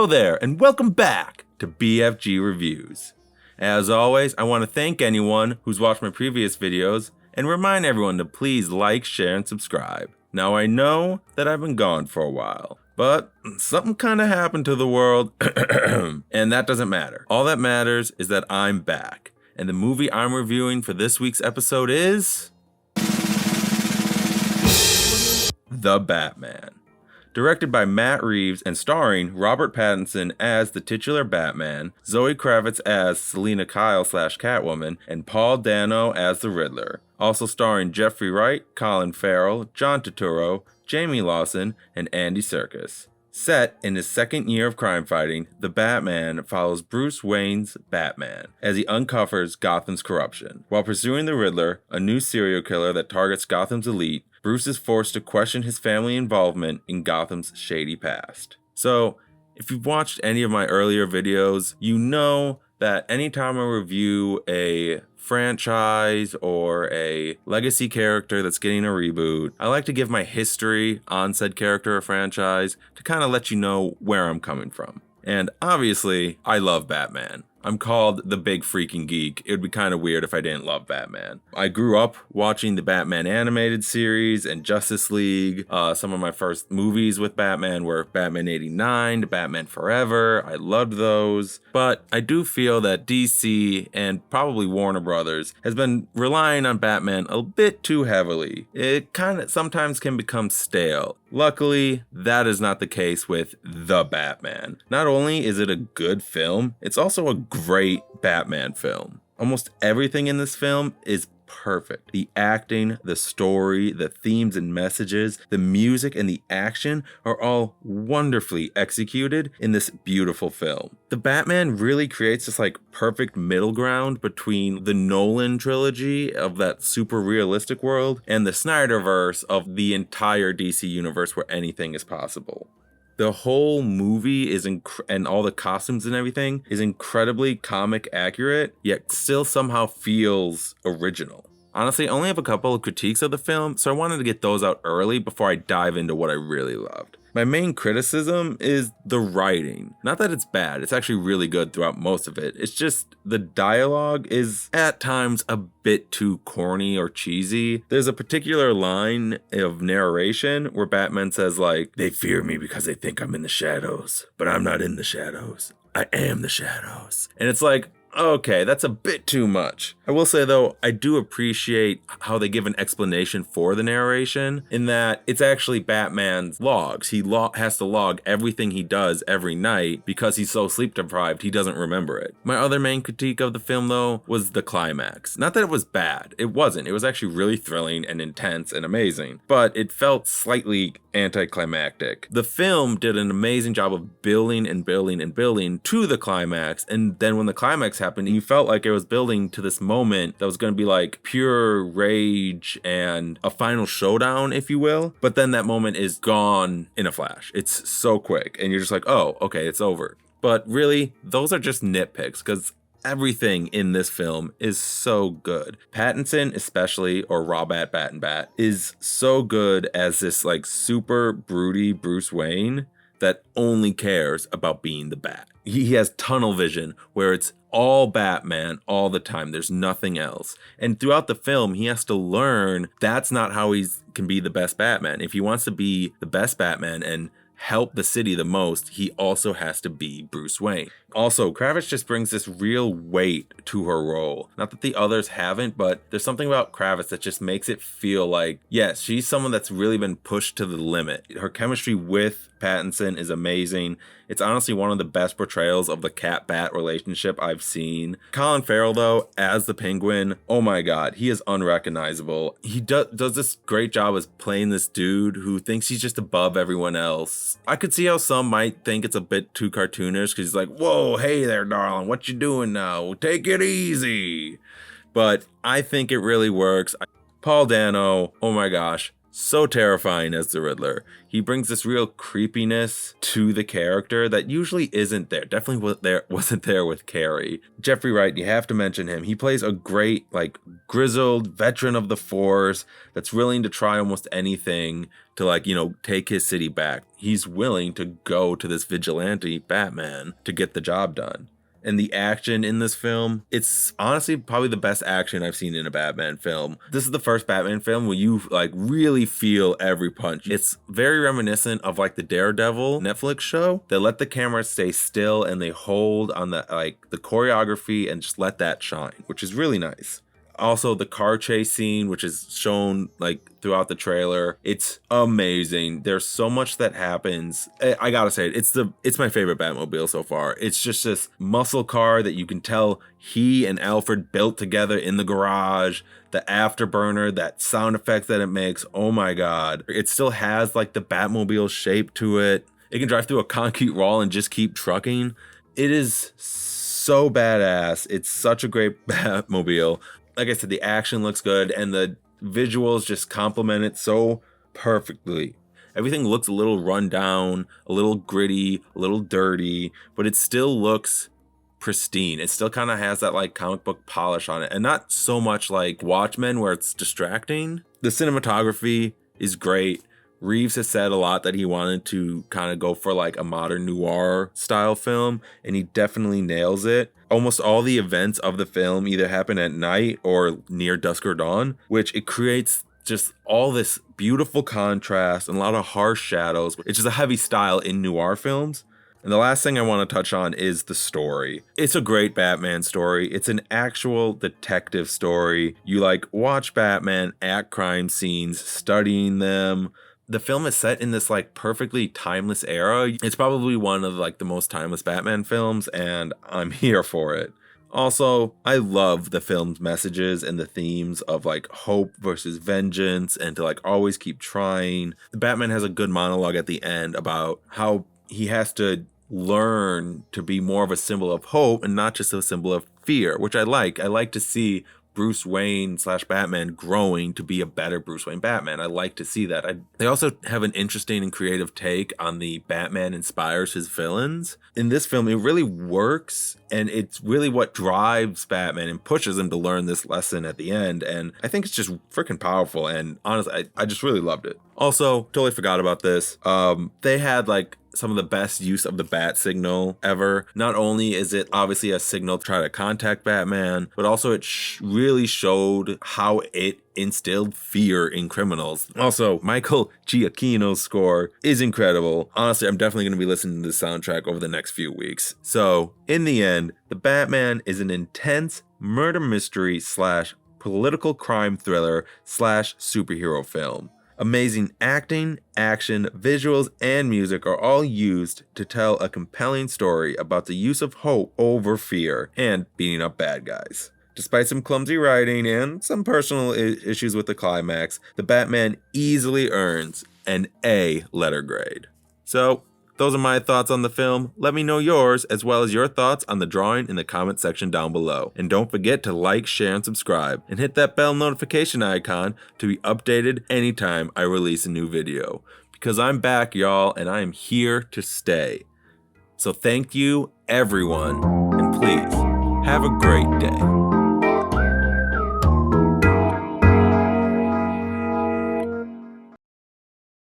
Hello there, and welcome back to BFG Reviews. As always, I want to thank anyone who's watched my previous videos and remind everyone to please like, share, and subscribe. Now I know that I've been gone for a while, but something kind of happened to the world, and that doesn't matter. All that matters is that I'm back, and the movie I'm reviewing for this week's episode is The Batman. Directed by Matt Reeves and starring Robert Pattinson as the titular Batman, Zoe Kravitz as Selina Kyle / Catwoman, and Paul Dano as the Riddler. Also starring Jeffrey Wright, Colin Farrell, John Turturro, Jamie Lawson, and Andy Serkis. Set in his second year of crime fighting, The Batman follows Bruce Wayne's Batman as he uncovers Gotham's corruption. While pursuing the Riddler, a new serial killer that targets Gotham's elite, Bruce is forced to question his family involvement in Gotham's shady past. So, if you've watched any of my earlier videos, you know that anytime I review a franchise or a legacy character that's getting a reboot, I like to give my history on said character or franchise to kind of let you know where I'm coming from. And obviously, I love Batman. I'm called the big freaking geek. It would be kind of weird if I didn't love Batman. I grew up watching the Batman animated series and Justice League. Some of my first movies with Batman were Batman 89, Batman Forever. I loved those. But I do feel that DC and probably Warner Brothers has been relying on Batman a bit too heavily. It kind of sometimes can become stale. Luckily, that is not the case with The Batman. Not only is it a good film, it's also a great Batman film. Almost everything in this film is perfect. The acting, the story, the themes and messages, the music, and the action are all wonderfully executed in this beautiful film. The Batman really creates this perfect middle ground between the Nolan trilogy of that super realistic world and the Snyderverse of the entire DC universe where anything is possible. The whole movie is and all the costumes and everything is incredibly comic accurate, yet still somehow feels original. Honestly, I only have a couple of critiques of the film, so I wanted to get those out early before I dive into what I really loved. My main criticism is the writing. Not that it's bad, it's actually really good throughout most of it. It's just the dialogue is at times a bit too corny or cheesy. There's a particular line of narration where Batman says they fear me because they think I'm in the shadows, but I'm not in the shadows. I am the shadows. And it's okay, that's a bit too much. I will say though, I do appreciate how they give an explanation for the narration in that it's actually Batman's logs. He has to log everything he does every night because he's so sleep deprived he doesn't remember it. My other main critique of the film though was the climax. Not that it was bad, it wasn't. It was actually really thrilling and intense and amazing, but it felt slightly anticlimactic. The film did an amazing job of building and building and building to the climax, and then when the climax happened, you felt like it was building to this moment that was going to be pure rage and a final showdown, if you will. But then that moment is gone in a flash. It's so quick, and you're just oh, okay, it's over. But really, those are just nitpicks, because everything in this film is so good. Pattinson, especially, or Robert Battenbat, is so good as this super broody Bruce Wayne that only cares about being the Bat. He has tunnel vision where it's all Batman all the time. There's nothing else. And throughout the film, he has to learn that's not how he can be the best Batman. If he wants to be the best Batman and help the city the most, he also has to be Bruce Wayne. Also, Kravitz just brings this real weight to her role. Not that the others haven't, but there's something about Kravitz that just makes it feel yes, she's someone that's really been pushed to the limit. Her chemistry with Pattinson is amazing. It's honestly one of the best portrayals of the cat-bat relationship I've seen. Colin Farrell, though, as the Penguin, oh my god, he is unrecognizable. He does this great job as playing this dude who thinks he's just above everyone else. I could see how some might think it's a bit too cartoonish, because he's whoa, hey there, darling, what you doing now? Take it easy. But I think it really works. Paul Dano, oh my gosh, so terrifying as the Riddler. He brings this real creepiness to the character that usually isn't there. Definitely wasn't there with Carrie. Jeffrey Wright, you have to mention him. He plays a great, like, grizzled veteran of the force that's willing to try almost anything to, like, you know, take his city back. He's willing to go to this vigilante Batman to get the job done. And the action in this film, it's honestly probably the best action I've seen in a Batman film. This is the first Batman film where you like really feel every punch. It's very reminiscent of like the Daredevil Netflix show. They let the camera stay still and they hold on the choreography and just let that shine, which is really nice. Also, the car chase scene, which is shown like throughout the trailer, it's amazing. There's so much that happens. I gotta say it's my favorite Batmobile so far. It's just this muscle car that you can tell he and Alfred built together in the garage. The afterburner, that sound effect that it makes, oh my god. It still has like the Batmobile shape to it. It can drive through a concrete wall and just keep trucking. It is so badass. It's such a great Batmobile. Like I said, the action looks good and the visuals just complement it so perfectly. Everything looks a little run down, a little gritty, a little dirty, but it still looks pristine. It still kind of has that like comic book polish on it, and not so much like Watchmen where it's distracting. The cinematography is great. Reeves has said a lot that he wanted to kind of go for like a modern noir style film, and he definitely nails it. Almost all the events of the film either happen at night or near dusk or dawn, which it creates just all this beautiful contrast and a lot of harsh shadows, which is a heavy style in noir films. And the last thing I want to touch on is the story. It's a great Batman story. It's an actual detective story. You like watch Batman at crime scenes, studying them. The film is set in this like perfectly timeless era. It's probably one of like the most timeless Batman films, and I'm here for it. Also, I love the film's messages and the themes of like hope versus vengeance and to like always keep trying. The Batman has a good monologue at the end about how he has to learn to be more of a symbol of hope and not just a symbol of fear, which I like. I like to see Bruce Wayne / Batman growing to be a better Bruce Wayne Batman. I like to see that. They also have an interesting and creative take on the Batman inspires his villains. In this film, it really works, and it's really what drives Batman and pushes him to learn this lesson at the end. And I think it's just freaking powerful. And honestly, I just really loved it. Also, totally forgot about this. They had like some of the best use of the bat signal ever. Not only is it obviously a signal to try to contact Batman, but also it really showed how it instilled fear in criminals. Also, Michael Giacchino's score is incredible. Honestly, I'm definitely going to be listening to the soundtrack over the next few weeks. So, in the end, The Batman is an intense murder mystery / political crime thriller / superhero film. Amazing acting, action, visuals, and music are all used to tell a compelling story about the use of hope over fear and beating up bad guys. Despite some clumsy writing and some personal issues with the climax, The Batman easily earns an A letter grade. So, those are my thoughts on the film. Let me know yours, as well as your thoughts on the drawing in the comment section down below. And don't forget to like, share, and subscribe. And hit that bell notification icon to be updated anytime I release a new video. Because I'm back, y'all, and I am here to stay. So thank you, everyone, and please, have a great day.